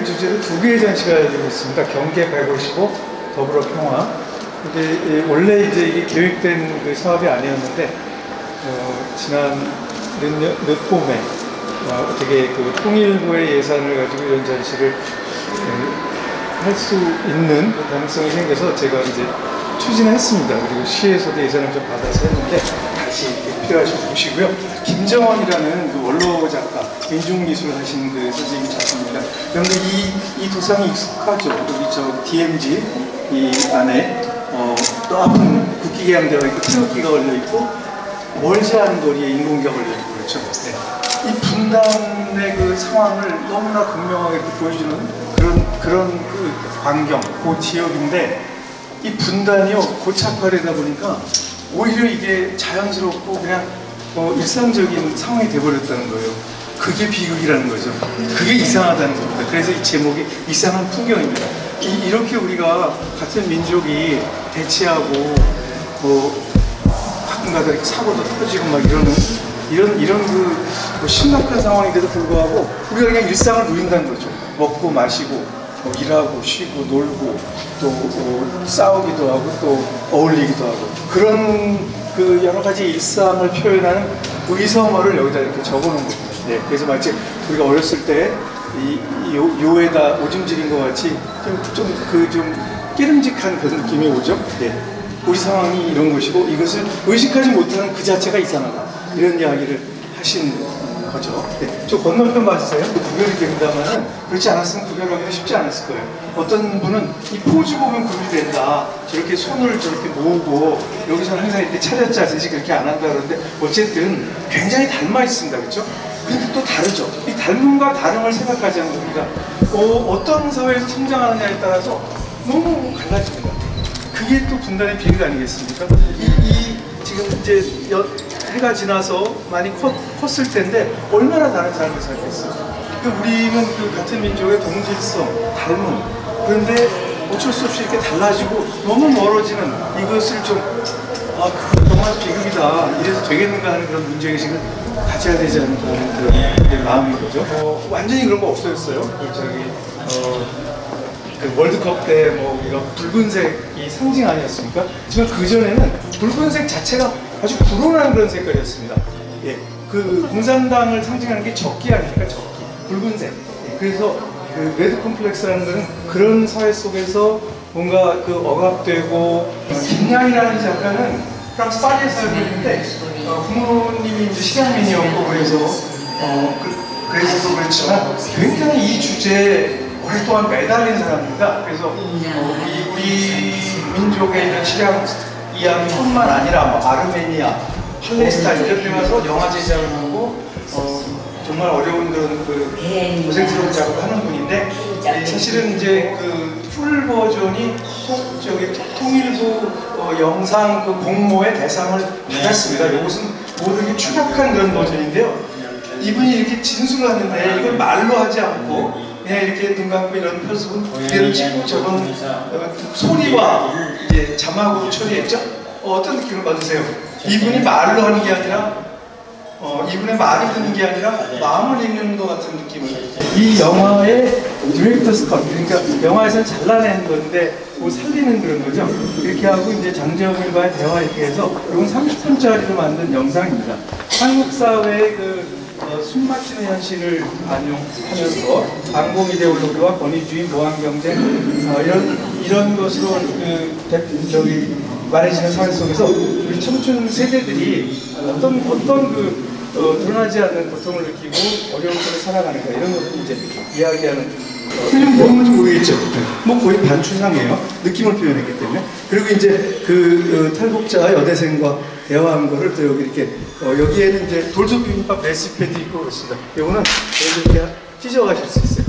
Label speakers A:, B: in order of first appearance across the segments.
A: 오늘 주제로 두 개의 전시가 되고 있습니다. 경계 155, 더불어 평화. 이게 원래 이제 이게 계획된 그 사업이 아니었는데 지난 늦봄에 어떻게 그 통일부의 예산을 가지고 이런 전시를 할 수 있는 가능성이 생겨서 제가 이제 추진했습니다. 그리고 시에서도 예산을 좀 받아서 했는데 다시 필요하시면 보시고요. 김정원이라는 그 원로 작가, 민중미술 하신 그 선생님 작품입니다. 그런데 이 도상이 익숙하죠. 여기 저 DMZ 이 안에 높은 국기계양 되어 있고 태극기가 걸려 있고 멀지 않은 거리에 인공기가 걸려 있고 그렇죠. 네. 이 분단의 그 상황을 너무나 극명하게 보여주는 그런 그 광경, 그 지역인데 이 분단이요 고착화되다 보니까 오히려 이게 자연스럽고 그냥 일상적인 상황이 돼버렸다는 거예요. 그게 비극이라는 거죠. 그게 이상하다는 겁니다. 그래서 이 제목이 이상한 풍경입니다. 이렇게 우리가 같은 민족이 대치하고 가끔가다 이렇게 사고도 터지고 막 이런 그 심각한 상황인데도 불구하고 우리가 그냥 일상을 누린다는 거죠. 먹고 마시고 일하고 쉬고 놀고 또 싸우기도 하고 또 어울리기도 하고 그런 그 여러 가지 일상을 표현하는 의성어를 여기다 이렇게 적어놓은 겁니다. 네, 그래서 마치 우리가 어렸을 때 요에다 오줌질인 것 같이 좀 끼름직한 그런 느낌이 오죠. 네, 우리 상황이 이런 것이고 이것을 의식하지 못하는 그 자체가 이상하다. 이런 이야기를 하신 거죠. 네. 저 건너편 봤어요? 구별이 된다면은 그렇지 않았으면 구별하기가 쉽지 않았을 거예요. 어떤 분은 이 포즈 보면 구별이 된다. 저렇게 손을 저렇게 모으고 여기서는 항상 이렇게 차렷자세시 그렇게 안 한다 그러는데 어쨌든 굉장히 닮아 있습니다. 그렇죠? 근데 또 다르죠. 이 닮음과 다름을 생각하지 않는 우리가 어떤 사회에서 성장하느냐에 따라서 너무 갈라집니다. 그게 또 분단의 비극 아니겠습니까? 지금 이제 해가 지나서 많이 컸을 텐데 얼마나 다른 삶을 살겠어요. 우리는 그 같은 민족의 동질성, 닮음 그런데 어쩔 수 없이 이렇게 달라지고 너무 멀어지는 이것을 좀 그거 정말 비극이다 이래서 되겠는가 하는 그런 문제의식을 가져야 되지 않을까 하는 그런 마음인 거죠. 완전히 그런 거 없어졌어요. 그 월드컵 때 이런 붉은색이 상징 아니었습니까? 하지만 그전에는 붉은색 자체가 아주 불온한 그런 색깔이었습니다. 예, 그 공산당을 상징하는 게 적기 아닙니까? 적기, 붉은색. 예, 그래서 그 레드 컴플렉스라는 것은 그런 사회 속에서 뭔가 그 억압되고 김양이라는 작가는 프랑스 파리에 살고 있는데 부모님이 이제 식양민이었고 그래서 그렇지만 굉장히 이 주제에 오랫동안 매달린 사람입니다. 그래서 우리 민족의 이런 식양 이야기뿐만 아니라 아르메니아, 팔레스타인 이런 데 가서 영화 제작을 하고 정말 어려운 그런 고생스러운 작업을 하는 분인데 사실은 이제 그 풀 버전이 통일부 영상 그 공모의 대상을 받았습니다. 이것은 모두 추격한 그런 버전인데요. 이분이 이렇게 진술을 하는데 이걸 말로 하지 않고 그냥 이렇게 눈 감고 이런 표습은 그대로 찍고 저건 소리와 이제 자막으로 처리했죠. 어떤 느낌을 받으세요? 이분이 말로 하는 게 아니라 이분의 말을 듣는 게 아니라 마음을 읽는 것 같은 느낌을. 이 영화의 디렉터스 컷, 그러니까 영화에서는 잘라낸 건데 뭐 살리는 그런 거죠. 이렇게 하고 이제 장재혁과의 대화 이렇게 해서 이건 30분짜리로 만든 영상입니다. 한국 사회의 숨막히는 현실을 반영하면서 반공 이데올로기와 권위주의, 모함경쟁 이런 것으로 말해지는 사회 속에서 우리 청춘 세대들이 어떤 드러나지 않는 고통을 느끼고 어려운 속에 살아가는가 이런 것을 이제 이야기하는 뭔지 모르겠죠. 거의 반추상이에요. 느낌을 표현했기 때문에. 그리고 이제 탈북자 여대생과 대화한 거를 또 여기 이렇게 여기에는 이제 돌솥비빔밥 레시피도 있고 그렇습니다. 이거는 이렇게 찢어가실 수 있어요.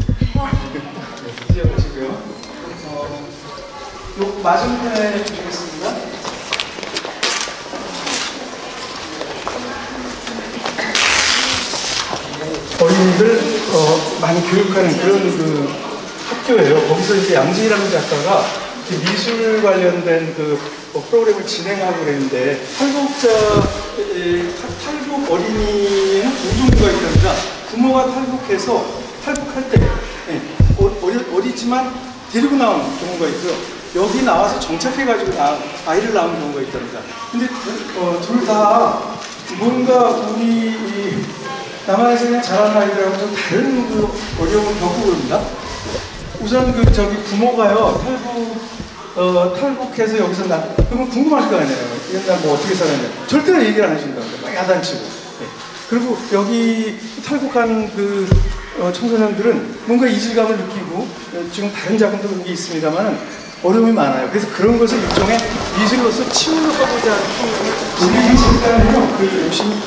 A: 찢어가시고요. 요 맞은편에 주겠습니다. 어린이들 많이 교육하는 그런 학교예요. 거기서 이제 양지희라는 작가가 미술 관련된 프로그램을 진행하고 그랬는데 탈북 어린이는 두 종류가 있답니다. 부모가 탈북할 때 있지만 데리고 나온 경우가 있고요. 여기 나와서 정착해가지고 아이를 낳은 경우가 있답니다. 근데 둘 다 뭔가 우리 남한에서 그냥 자란 아이들하고 좀 다른 그 어려움을 겪고 그럽니다. 우선 부모가요 탈북해서 여기서 그러면 궁금할 거 아니에요. 옛날 뭐 어떻게 살았냐. 절대로 얘기를 안 해준다고. 막 야단치고. 네. 그리고 여기 탈북한 청소년들은 뭔가 이질감을 느끼고 지금 다른 작품도 그런 게 있습니다만은 어려움이 많아요. 그래서 그런 것을 일종의 미술로서 치유하고자 하는 우리 집단은요,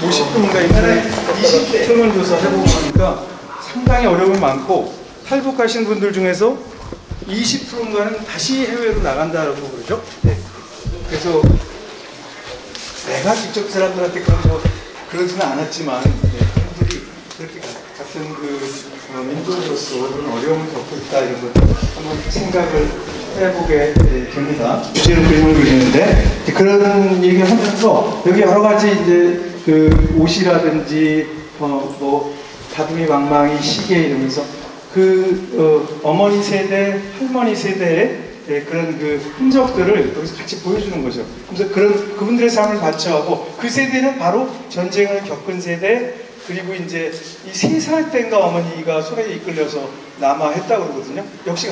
A: 50분인가 인터넷 20대 설문조사 해보고 보니까 상당히 어려움이 많고 탈북하신 분들 중에서 20%인가는 다시 해외로 나간다고 그러죠. 네. 그래서 내가 직접 사람들한테 그러지는 않았지만 그분들이 그렇게 같은 민족으로서 그런 어려움을 겪고 있다 이런 걸 한번 생각을 해보게 됩니다. 주제로 그림을 그리는데 그런 얘기를 하면서 여기 여러 가지 이제 옷이라든지 뭐 다둥이 망망이 시계 이러면서 어머니 세대, 할머니 세대의 그런 흔적들을 여기서 같이 보여주는 거죠. 그래서 그분들의 삶을 관찰하고 그 세대는 바로 전쟁을 겪은 세대, 그리고 이제 이 3살 때인가 어머니가 소래에 이끌려서 남하했다고 그러거든요. 역시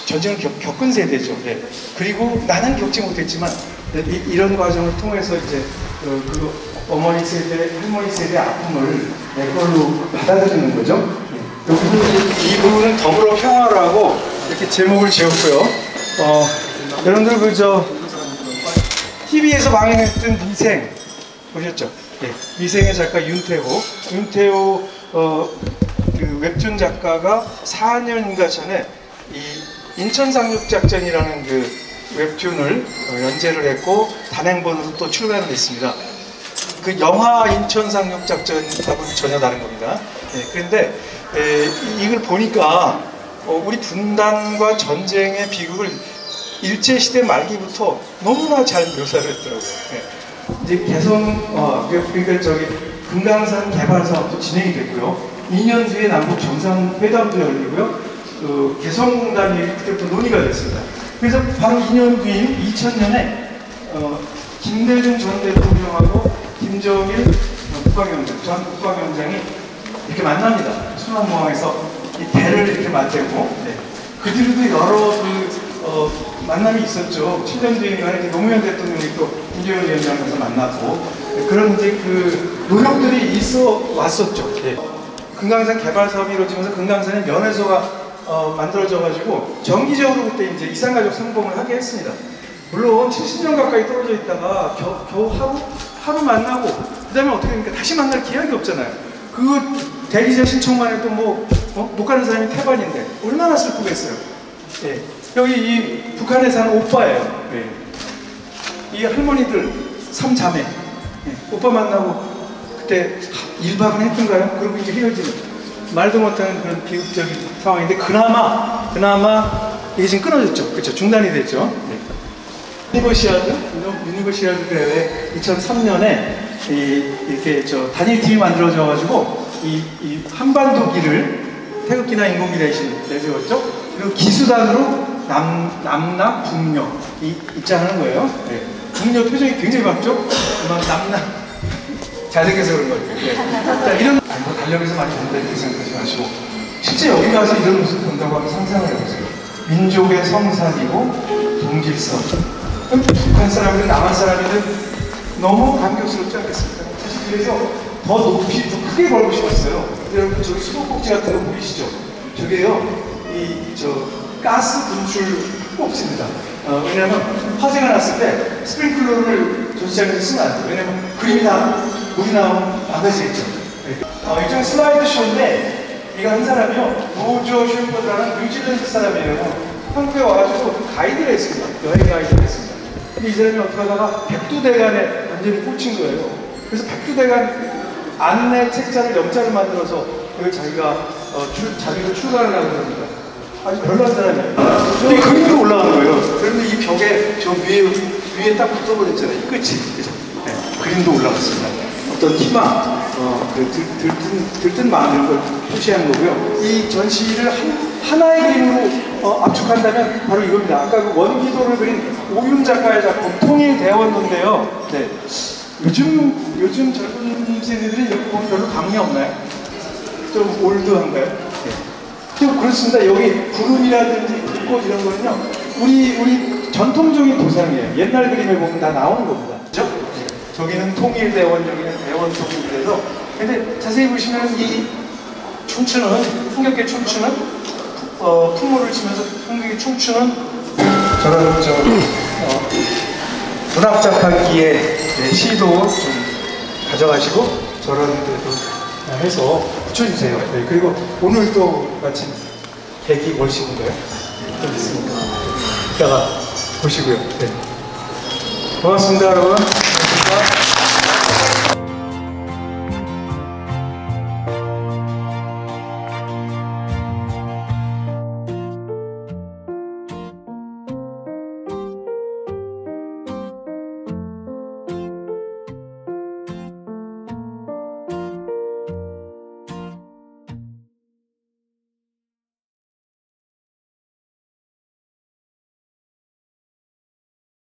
A: 전쟁을 겪은 세대죠. 네. 그리고 나는 겪지 못했지만 이런 과정을 통해서 이제 어머니 세대, 할머니 세대의 아픔을 내 걸로 받아들이는 거죠. 이 부분은 더불어 평화라고 이렇게 제목을 지었고요. 여러분들 TV에서 방영했던 미생 보셨죠? 네. 미생의 작가 윤태호 웹툰 작가가 4년인가 전에 이 인천상륙작전이라는 웹툰을 연재를 했고 단행본으로 또 출간을 했습니다. 영화 인천상륙작전하고는 전혀 다른 겁니다. 네, 그런데 이걸 보니까 우리 분단과 전쟁의 비극을 일제시대 말기부터 너무나 잘 묘사를 했더라고요. 네. 이제 금강산 개발 사업도 진행이 됐고요. 2년 뒤에 남북 정상회담도 열리고요. 개성공단이 그때부터 논의가 됐습니다. 그래서 바로 2년 뒤인 2000년에 김대중 전 대통령하고 김정일 전 국방위원장이 이렇게 만납니다. 순환공항에서 이 대를 이렇게 맞대고, 네. 그 뒤로도 여러 만남이 있었죠. 7년 뒤에 노무현 대통령이 또 김정일 위원장에서 만났고, 네. 그런 이제 노력들이 있어 왔었죠. 네. 금강산 개발 사업이 이루어지면서 금강산에 면회소가 만들어져가지고 정기적으로 그때 이제 이산가족 상봉을 하게 했습니다. 물론 70년 가까이 떨어져 있다가 겨우 하루 만나고 그 다음에 어떻게 됩니까? 다시 만날 기약이 없잖아요. 대리자 신청만 해도 못 가는 사람이 태반인데 얼마나 슬프겠어요. 예. 여기 이 북한에 사는 오빠예요. 예. 이 할머니들 3자매. 예. 오빠 만나고 그때 1박은 했던가요? 그리고 이제 헤어지는 말도 못하는 그런 비극적인 상황인데 그나마 이게 지금 끊어졌죠. 그렇죠. 중단이 됐죠. 네. 유니버시아드 대회 2003년에 이렇게 단일팀이 만들어져가지고 이 한반도기를 태극기나 인공기 대신 내세웠죠. 그리고 기수단으로 남남 북녀 입장하는 거예요. 네. 북녀 표정이 굉장히 밝죠. 남남 잘생겨서 그런 거예요. 네. 자, 이런 달력에서 많이 본다 이렇게 생각하지 마시고 실제 여기 가서 이런 모습을 본다고 하면 상상을 해보세요. 민족의 성산이고 동질성. 북한 사람이든 남한 사람이든 너무 감격스럽지 않겠습니까? 사실 그래서 더 높이, 더 크게 벌고 싶었어요. 여러분 저기 수도꼭지 같은 거 보이시죠? 저게요, 가스 분출 꼭지입니다. 왜냐하면 화재가 났을 때 스프링클러를 전시장에서 쓰면 안 돼요. 왜냐하면 그림이 물이 나오면 망가지겠죠. 일종의 슬라이드 쇼인데 이거 한 사람이요, 로저 슈퍼라는 뉴질랜드 사람이에요. 한국에 와가지고 가이드를 했습니다. 여행 가이드를 했습니다. 근데 이 사람이 어떻게 하다가 백두대간에 완전히 꽂힌 거예요. 그래서 백두대간 안내 책자를 영자를 만들어서 그걸 자기가 출간을 하고 그럽니다. 아주 별난 사람이에요. 근데 그림도 올라가는 거예요. 그런데 이 벽에 저 위에 딱 붙어버렸잖아요. 끝이. 그죠? 네, 그림도 올라갔습니다. 어떤 희망, 들뜬 마음 이런 걸 표시한 거고요. 이 전시를 하나의 그림으로 압축한다면 바로 이겁니다. 아까 그 원기도를 그린 오윤 작가의 작품 통일대원도인데요. 네. 요즘 젊은 세대들은 여기 보면 별로 감흥이 없나요? 좀 올드한가요? 네. 좀 그렇습니다. 여기 구름이라든지 불꽃 이런 거는요, 우리 전통적인 도상이에요. 옛날 그림에 보면 다 나오는 겁니다. 그죠? 네. 저기는 통일대원, 여기는 대원통일. 그래서 근데 자세히 보시면 이 춤추는, 풍경계 춤추는 풍물을 치면서 풍경계 춤추는 저런 문학작가기의 시도 좀 가져가시고 저런 데도 해서 붙여주세요. 네, 그리고 오늘 또 마침 계기 월식인가요? 좀 있으니까 이따가 보시고요. 네. 고맙습니다, 여러분. 고맙습니다.